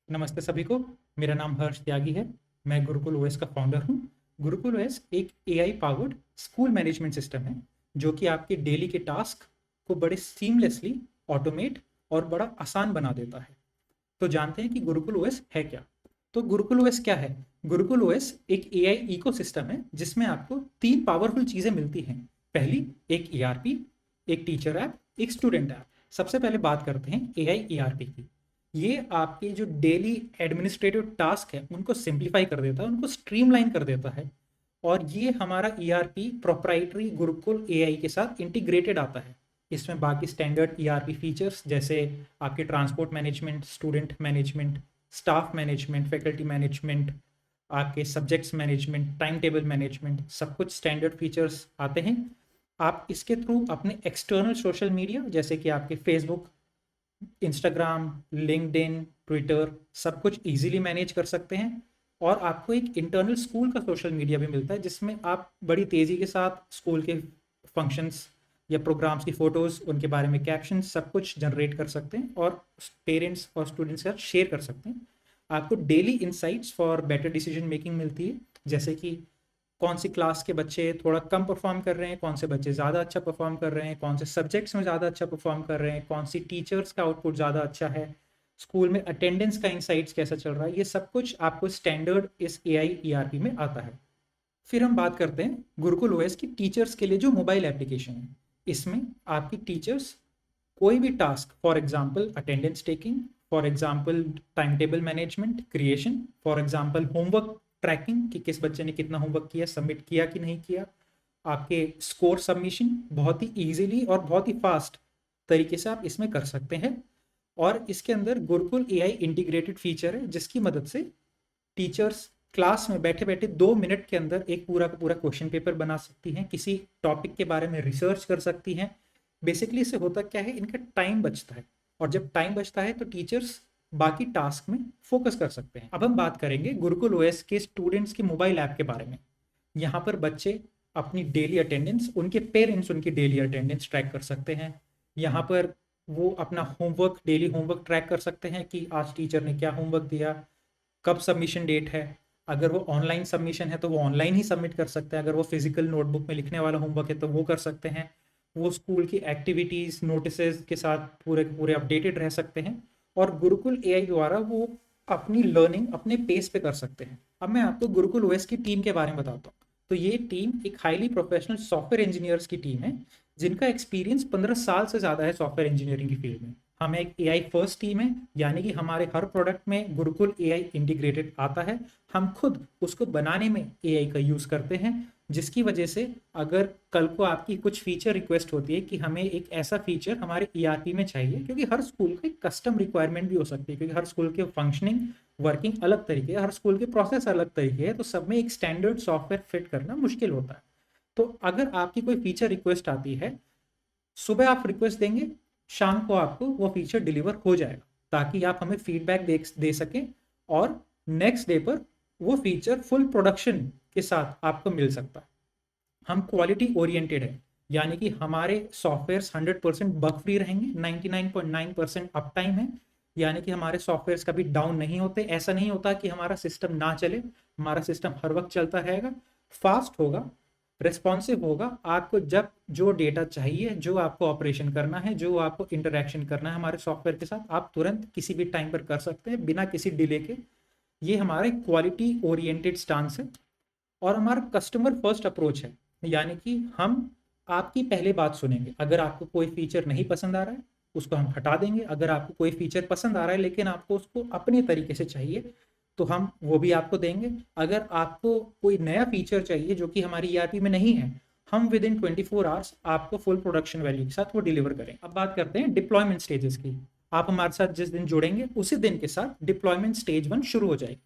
नमस्ते सभी को। मेरा नाम हर्ष त्यागी है। मैं गुरुकुल ओएस का फाउंडर हूँ। गुरुकुल ओएस एक AI powered school management system है जो कि आपके डेली के टास्क को बड़े सीमलेसली ऑटोमेट और बड़ा आसान बना देता है। तो जानते हैं कि गुरुकुल ओएस है क्या। तो गुरुकुल ओएस क्या है? गुरुकुल ओएस एक एआई इकोसिस्टम है जिसमें आपको तीन पावरफुल चीज़ें मिलती हैं। पहली, एक ईआरपी, एक टीचर ऐप, एक स्टूडेंट ऐप। सबसे पहले बात करते हैं एआई ईआरपी की। ये आपके जो डेली एडमिनिस्ट्रेटिव टास्क है उनको सिंप्लीफाई कर देता है, उनको स्ट्रीमलाइन कर देता है। और ये हमारा ईआरपी प्रोप्राइटरी गुरुकुल एआई के साथ इंटीग्रेटेड आता है। इसमें बाकी स्टैंडर्ड ईआरपी फीचर्स जैसे आपके transport management, student management, staff management, faculty management, आपके subjects management, time table management, सब कुछ स्टैंडर्ड फीचर्स आते हैं। आप इसके थ्रू अपने एक्सटर्नल सोशल मीडिया जैसे कि आपके फेसबुक, इंस्टाग्राम, लिंक्डइन, ट्विटर, सब कुछ इजीली मैनेज कर सकते हैं। और आपको एक इंटरनल स्कूल का सोशल मीडिया भी मिलता है जिसमें आप बड़ी तेज़ी के साथ स्कूल के फंक्शंस या प्रोग्राम्स की फ़ोटोज़, उनके बारे में कैप्शन, सब कुछ जनरेट कर सकते हैं और पेरेंट्स और स्टूडेंट्स के साथ शेयर कर सकते हैं। आपको daily insights for better decision making मिलती है, जैसे कि कौन सी क्लास के बच्चे थोड़ा कम परफॉर्म कर रहे हैं, कौन से बच्चे ज़्यादा अच्छा परफॉर्म कर रहे हैं, कौन से सब्जेक्ट्स में ज़्यादा अच्छा परफॉर्म कर रहे हैं, कौन सी टीचर्स का आउटपुट ज़्यादा अच्छा है, स्कूल में अटेंडेंस का इंसाइट्स कैसा चल रहा है। ये सब कुछ आपको स्टैंडर्ड इस एआई ईआरपी में आता है। फिर हम बात करते हैं गुरुकुल ओएस की टीचर्स के लिए जो मोबाइल एप्लीकेशन है। इसमें आपकी टीचर्स कोई भी task, for example attendance taking, for example time table management creation, for example homework tracking कि किस बच्चे ने कितना होमवर्क किया, सबमिट किया कि नहीं किया, आपके स्कोर सबमिशन बहुत ही इजीली और बहुत ही फास्ट तरीके से आप इसमें कर सकते हैं। और इसके अंदर गुरुकुल एआई इंटीग्रेटेड फीचर है जिसकी मदद से टीचर्स क्लास में बैठे बैठे 2 मिनट के अंदर एक पूरा का पूरा क्वेश्चन पेपर बना सकती हैं, किसी टॉपिक के बारे में रिसर्च कर सकती हैं। बेसिकली इससे होता क्या है, इनका टाइम बचता है। और जब टाइम बचता है तो टीचर्स बाकी टास्क में फोकस कर सकते हैं। अब हम बात करेंगे गुरुकुल ओएस के स्टूडेंट्स के मोबाइल ऐप के बारे में। यहाँ पर बच्चे अपनी डेली अटेंडेंस, उनके पेरेंट्स उनकी डेली अटेंडेंस ट्रैक कर सकते हैं। यहाँ पर वो अपना होमवर्क, डेली होमवर्क ट्रैक कर सकते हैं कि आज टीचर ने क्या होमवर्क दिया, कब सबमिशन डेट है। अगर वो ऑनलाइन सबमिशन है तो वो ऑनलाइन ही सबमिट कर सकते हैं, अगर वो फिजिकल नोटबुक में लिखने वाला होमवर्क है तो वो कर सकते हैं। वो स्कूल की एक्टिविटीज़ नोटिसेस के साथ पूरे पूरे अपडेटेड रह सकते हैं। और गुरुकुल एआई द्वारा वो अपनी लर्निंग अपने पेस पे कर सकते हैं। अब मैं आपको गुरुकुल ओएस की टीम के बारे में बताता हूँ। तो ये टीम एक हाईली प्रोफेशनल सॉफ्टवेयर इंजीनियर्स की टीम है जिनका एक्सपीरियंस 15 साल से ज़्यादा है सॉफ्टवेयर इंजीनियरिंग की फील्ड में। हम एक एआई फर्स्ट टीम है, यानी कि हमारे हर प्रोडक्ट में गुरुकुल एआई इंटीग्रेटेड आता है। हम खुद उसको बनाने में एआई का यूज़ करते हैं, जिसकी वजह से अगर कल को आपकी कुछ फीचर रिक्वेस्ट होती है कि हमें एक ऐसा फीचर हमारे ईआरपी में चाहिए, क्योंकि हर स्कूल का एक कस्टम रिक्वायरमेंट भी हो सकती है, क्योंकि हर स्कूल के फंक्शनिंग, वर्किंग अलग तरीके है, हर स्कूल के प्रोसेस अलग तरीके है, तो सब में एक स्टैंडर्ड सॉफ्टवेयर फिट करना मुश्किल होता है। तो अगर आपकी कोई फीचर रिक्वेस्ट आती है, सुबह आप रिक्वेस्ट देंगे, शाम को आपको वो फीचर डिलीवर हो जाएगा, ताकि आप हमें फीडबैक दे सकें और नेक्स्ट डे पर वो फीचर फुल प्रोडक्शन के साथ आपको मिल सकता है। हम क्वालिटी ओरिएंटेड है, यानी कि हमारे सॉफ्टवेयर 100% बग फ्री रहेंगे, 99.9% अप टाइम है, यानी कि हमारे सॉफ्टवेयर कभी डाउन नहीं होते। ऐसा नहीं होता कि हमारा सिस्टम ना चले, हमारा सिस्टम हर वक्त चलता रहेगा। फास्ट होगा, रिस्पॉन्सिव होगा। आपको जब जो डेटा चाहिए, जो आपको ऑपरेशन करना है, जो आपको इंटरेक्शन करना है हमारे सॉफ्टवेयर के साथ, आप तुरंत किसी भी टाइम पर कर सकते हैं बिना किसी डिले के। ये हमारे क्वालिटी ओरिएंटेड स्टांस है। और हमारा कस्टमर फर्स्ट अप्रोच है, यानी कि हम आपकी पहले बात सुनेंगे। अगर आपको कोई फीचर नहीं पसंद आ रहा है उसको हम हटा देंगे, अगर आपको कोई फीचर पसंद आ रहा है लेकिन आपको उसको अपने तरीके से चाहिए तो हम वो भी आपको देंगे। अगर आपको कोई नया फीचर चाहिए जो कि हमारी ईआरपी में नहीं है, हम विद इन 24 आवर्स आपको फुल प्रोडक्शन वैल्यू के साथ वो डिलीवर करें। अब बात करते हैं डिप्लॉयमेंट स्टेजेस की। आप हमारे साथ जिस दिन जुड़ेंगे उसी दिन के साथ डिप्लॉयमेंट स्टेज 1 शुरू हो जाएगी।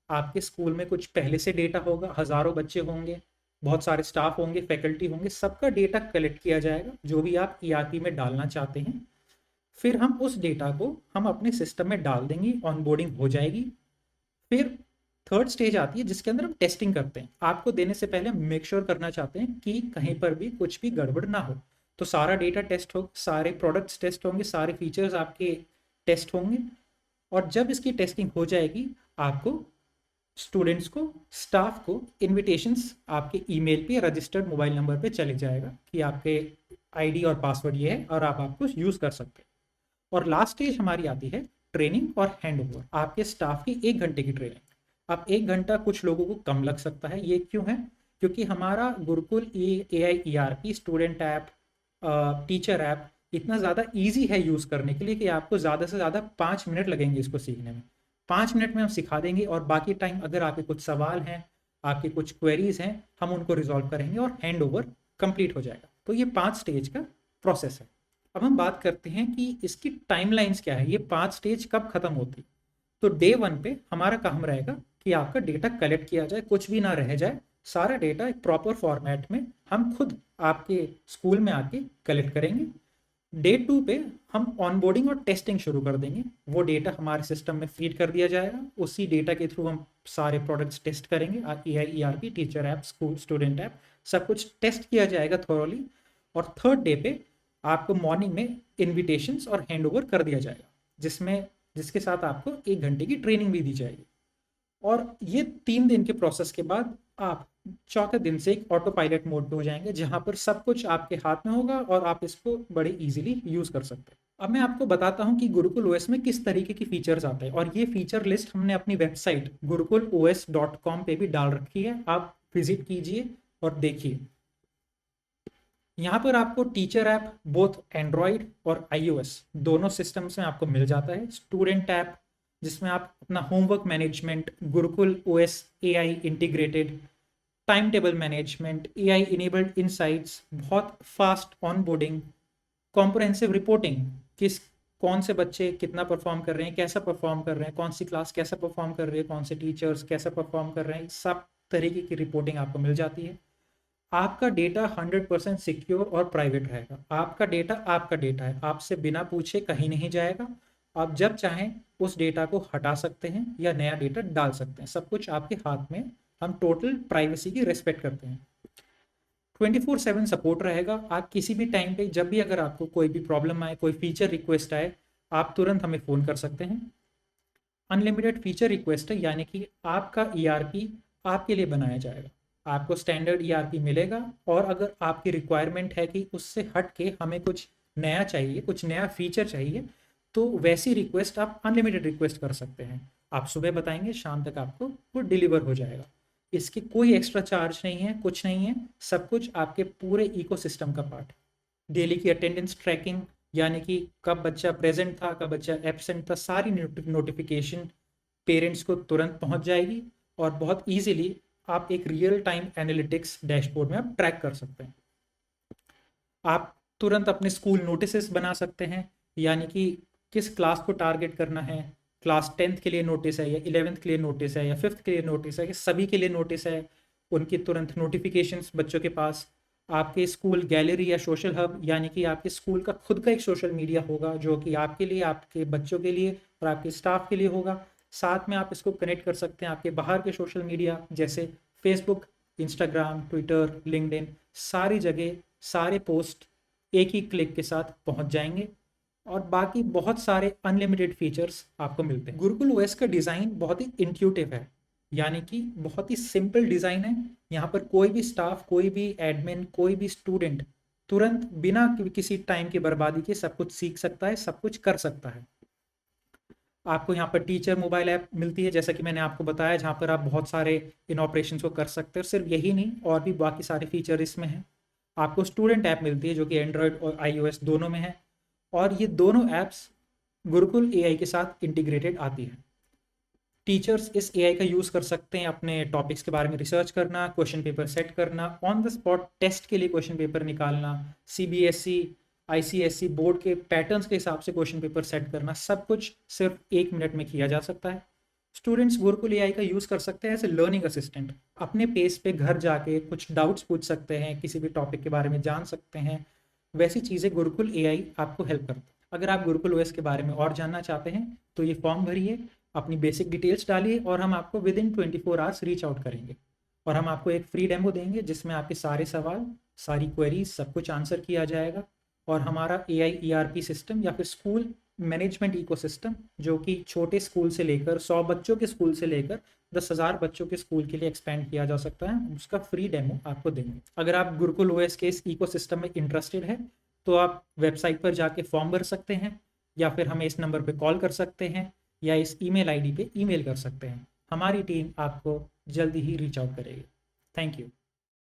आपके स्कूल में कुछ पहले से डेटा होगा, हजारों बच्चे होंगे, बहुत सारे स्टाफ होंगे, फैकल्टी होंगे, सबका डेटा कलेक्ट किया जाएगा जो भी आप ईआरपी में डालना चाहते हैं। फिर हम उस डेटा को हम अपने सिस्टम में डाल देंगे, ऑनबोर्डिंग हो जाएगी। फिर थर्ड स्टेज आती है जिसके अंदर हम टेस्टिंग करते हैं। आपको देने से पहले हम मेक श्योर करना चाहते हैं कि कहीं पर भी कुछ भी गड़बड़ ना हो। तो सारा डेटा टेस्ट हो, सारे प्रोडक्ट्स टेस्ट होंगे, सारे फीचर्स आपके टेस्ट होंगे। और जब इसकी टेस्टिंग हो जाएगी, आपको स्टूडेंट्स को, स्टाफ को इनविटेशंस आपके ईमेल पे, रजिस्टर्ड मोबाइल नंबर पे चले जाएगा कि आपके आईडी और पासवर्ड ये है और आप आपको यूज़ कर सकते हैं। और लास्ट स्टेज हमारी आती है ट्रेनिंग और हैंड ओवर। आपके स्टाफ की 1 घंटे की ट्रेनिंग। अब 1 घंटा कुछ लोगों को कम लग सकता है, ये क्यों है? क्योंकि हमारा Gurukul AI ERP student app, teacher app इतना ज़्यादा ईजी है यूज़ करने के लिए कि आपको ज़्यादा से ज़्यादा 5 मिनट लगेंगे इसको सीखने में। 5 मिनट में हम सिखा देंगे और बाकी टाइम अगर आपके कुछ सवाल हैं, आपके कुछ क्वेरीज हैं, हम उनको रिजॉल्व करेंगे और हैंड ओवर कंप्लीट हो जाएगा। तो ये 5 स्टेज का प्रोसेस है। अब हम बात करते हैं कि इसकी टाइमलाइंस क्या है, ये 5 स्टेज कब खत्म होती। तो डे 1 पे हमारा काम रहेगा कि आपका डेटा कलेक्ट किया जाए, कुछ भी ना रह जाए, सारा डेटा एक प्रॉपर फॉर्मेट में हम खुद आपके स्कूल में आके कलेक्ट करेंगे। डे 2 पे हम ऑनबोर्डिंग और टेस्टिंग शुरू कर देंगे। वो डेटा हमारे सिस्टम में फीड कर दिया जाएगा, उसी डेटा के थ्रू हम सारे प्रोडक्ट्स टेस्ट करेंगे। AI ERP, teacher app, school student app, सब कुछ टेस्ट किया जाएगा थोरोली। और थर्ड डे पे आपको मॉर्निंग में इन्विटेशंस और हैंड ओवर कर दिया जाएगा, जिसके साथ आपको 1 घंटे की ट्रेनिंग भी दी जाएगी। और ये 3 दिन के प्रोसेस के बाद आप चौथे दिन से एक ऑटो पायलट मोड पे हो जाएंगे, जहां पर सब कुछ आपके हाथ में होगा और आप इसको बड़े इजीली यूज कर सकते हैं। अब मैं आपको बताता हूं कि गुरुकुल ओएस में किस तरीके की फीचर्स आते हैं, और ये फीचर लिस्ट हमने अपनी वेबसाइट gurukulos.com पे भी डाल रखी है, आप विजिट कीजिए और देखिए। यहाँ पर आपको टीचर ऐप बोथ एंड्रॉयड और iOS दोनों सिस्टम्स में आपको मिल जाता है। स्टूडेंट ऐप जिसमें आप अपना homework management, Gurukul OS AI integrated, time table management, AI enabled insights, बहुत फास्ट ऑनबोर्डिंग, कॉम्प्रहेंसिव रिपोर्टिंग, कौन से बच्चे कितना परफॉर्म कर रहे हैं, कैसा परफॉर्म कर रहे हैं, कौन सी क्लास कैसा परफॉर्म कर रही है, कौन से टीचर्स कैसा परफॉर्म कर रहे हैं, सब तरीके की रिपोर्टिंग आपको मिल जाती है। आपका डेटा 100% सिक्योर और प्राइवेट रहेगा। आपका डेटा है, आपसे बिना पूछे कहीं नहीं जाएगा। आप जब चाहें उस डेटा को हटा सकते हैं या नया डेटा डाल सकते हैं, सब कुछ आपके हाथ में। हम टोटल प्राइवेसी की रिस्पेक्ट करते हैं। 24/7 सपोर्ट रहेगा। आप किसी भी टाइम पे, जब भी अगर आपको कोई भी प्रॉब्लम आए, कोई फीचर रिक्वेस्ट आए, आप तुरंत हमें फ़ोन कर सकते हैं। अनलिमिटेड फीचर रिक्वेस्ट है, यानी कि आपका ERP आपके लिए बनाया जाएगा। आपको स्टैंडर्ड ERP मिलेगा, और अगर आपकी रिक्वायरमेंट है कि उससे हट के हमें कुछ नया चाहिए, कुछ नया फीचर चाहिए, तो वैसी रिक्वेस्ट आप अनलिमिटेड रिक्वेस्ट कर सकते हैं। आप सुबह बताएंगे, शाम तक आपको वो डिलीवर हो जाएगा। इसकी कोई एक्स्ट्रा चार्ज नहीं है, कुछ नहीं है, सब कुछ आपके पूरे इकोसिस्टम का पार्ट। डेली की अटेंडेंस ट्रैकिंग, यानी कि कब बच्चा प्रेजेंट था, कब बच्चा एब्सेंट था, सारी नोटिफिकेशन पेरेंट्स को तुरंत पहुंच जाएगी, और बहुत इजीली आप एक रियल टाइम एनालिटिक्स डैशबोर्ड में आप ट्रैक कर सकते हैं। आप तुरंत अपने स्कूल नोटिसेस बना सकते हैं, यानी कि किस क्लास को टारगेट करना है, क्लास 10th के लिए नोटिस है या 11th के लिए नोटिस है या 5th के लिए नोटिस है, कि सभी के लिए नोटिस है, उनकी तुरंत नोटिफिकेशंस बच्चों के पास। आपके स्कूल गैलरी या सोशल हब, यानी कि आपके स्कूल का खुद का एक सोशल मीडिया होगा, जो कि आपके लिए, आपके बच्चों के लिए और आपके स्टाफ के लिए होगा। साथ में आप इसको कनेक्ट कर सकते हैं आपके बाहर के सोशल मीडिया, जैसे फेसबुक, इंस्टाग्राम, ट्विटर, लिंक्डइन, सारी जगह सारे पोस्ट एक ही क्लिक के साथ पहुंच जाएंगे। और बाकी बहुत सारे अनलिमिटेड फीचर्स आपको मिलते हैं। गुरुकुल OS का डिज़ाइन बहुत ही इंट्यूटिव है, यानी कि बहुत ही सिंपल डिज़ाइन है। यहाँ पर कोई भी स्टाफ, कोई भी एडमिन, कोई भी स्टूडेंट तुरंत बिना किसी टाइम की बर्बादी के सब कुछ सीख सकता है, सब कुछ कर सकता है। आपको यहाँ पर टीचर मोबाइल ऐप मिलती है, जैसा कि मैंने आपको बताया, जहाँ पर आप बहुत सारे इन ऑपरेशन को कर सकते हैं। सिर्फ यही नहीं, और भी बाकी सारे फीचर इसमें हैं। आपको स्टूडेंट ऐप मिलती है, जो कि एंड्रॉयड और iOS दोनों में है, और ये दोनों ऐप्स गुरुकुल AI के साथ इंटीग्रेटेड आती है। टीचर्स इस AI का यूज़ कर सकते हैं अपने टॉपिक्स के बारे में रिसर्च करना, क्वेश्चन पेपर सेट करना, ऑन द स्पॉट टेस्ट के लिए क्वेश्चन पेपर निकालना, CBSE ICSE बोर्ड के पैटर्न्स के हिसाब से क्वेश्चन पेपर सेट करना, सब कुछ सिर्फ 1 मिनट में किया जा सकता है। स्टूडेंट्स गुरुकुल AI का यूज़ कर सकते हैं एज ए लर्निंग असिस्टेंट। अपने पेस पे घर जाके कुछ डाउट्स पूछ सकते हैं, किसी भी टॉपिक के बारे में जान सकते हैं, वैसी चीज़ें गुरुकुल AI आपको हेल्प करता है। अगर आप गुरुकुल OS के बारे में और जानना चाहते हैं, तो ये फॉर्म भरिए, अपनी बेसिक डिटेल्स डालिए, और हम आपको with in 24 hours reach out करेंगे। और हम आपको एक फ्री डेमो देंगे, जिसमें आपके सारे सवाल, सारी क्वेरीज, सब कुछ आंसर किया जाएगा। और हमारा AI ERP सिस्टम या फिर स्कूल मैनेजमेंट इकोसिस्टम जो कि छोटे स्कूल से लेकर 100 बच्चों के स्कूल से लेकर 10,000 बच्चों के स्कूल के लिए एक्सपेंड किया जा सकता है। उसका फ्री डेमो आपको देंगे। अगर आप गुरुकुल ओएस के इस इकोसिस्टम में इंटरेस्टेड है तो आप वेबसाइट पर जाके फॉर्म भर सकते हैं, या फिर हमें इस नंबर पे कॉल कर सकते हैं, या इस ईमेल आईडी पे ईमेल कर सकते हैं। हमारी टीम आपको जल्दी ही रीच आउट करेगी। Thank you.